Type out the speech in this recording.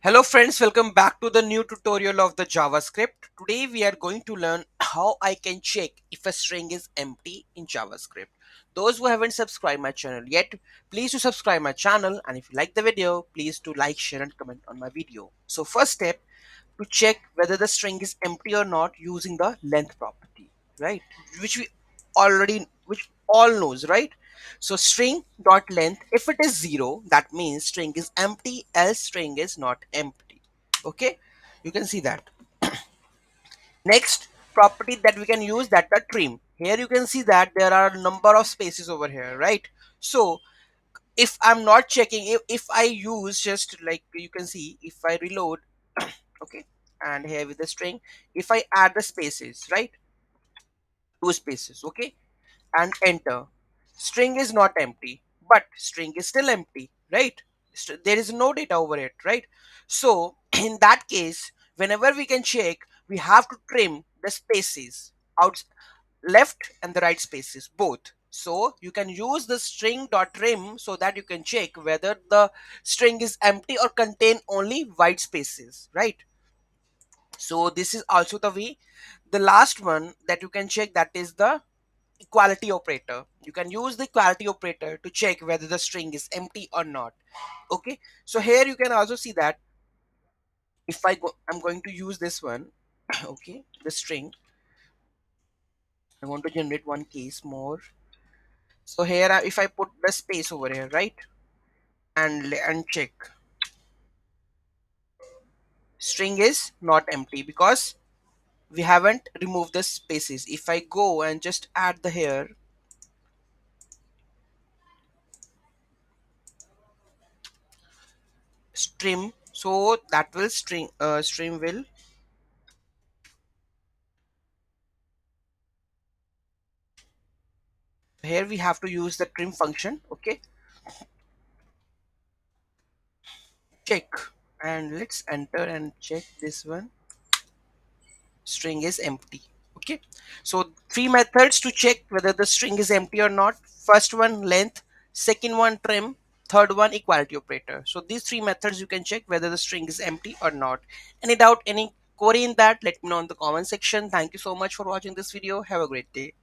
Hello friends, welcome back to the new tutorial of the JavaScript. Today we are going to learn how I can check if a string is empty in JavaScript. Those who haven't subscribed my channel yet, please do subscribe my channel, and if you like the video, please do like, share and comment on my video. So first step, to check whether the string is empty or not using the length property, right? Which all knows, right? So string dot length, if it is 0, that means string is empty, else string is not empty. Okay, you can see that. Next property that we can use, that the trim. Here you can see that there are a number of spaces over here, right? So if I'm not checking, if I use just like you can see, if I reload, okay, and here with the string, if I add the spaces, right, two spaces, okay, and enter, string is not empty, but string is still empty, right? There is no data over it, right? So in that case, whenever we can check, we have to trim the spaces out, left and the right spaces both. So you can use the string dot trim so that you can check whether the string is empty or contain only white spaces, right? So this is also the way. The last one that you can check, that is the equality operator. You can use the equality operator to check whether the string is empty or not. Okay, so here you can also see that if I'm going to use this one. Okay, the string, I want to generate one case more. So here if I put the space over here, right, and check, string is not empty because we haven't removed the spaces. If I go and just add the here stream, so that will stream will, here we have to use the trim function. Okay, check, and let's enter and check this one, string is empty. Okay, so three methods to check whether the string is empty or not. First one length, second one trim, third one equality operator. So these three methods you can check whether the string is empty or not. Any doubt, any query in that, let me know in the comment section. Thank you so much for watching this video. Have a great day.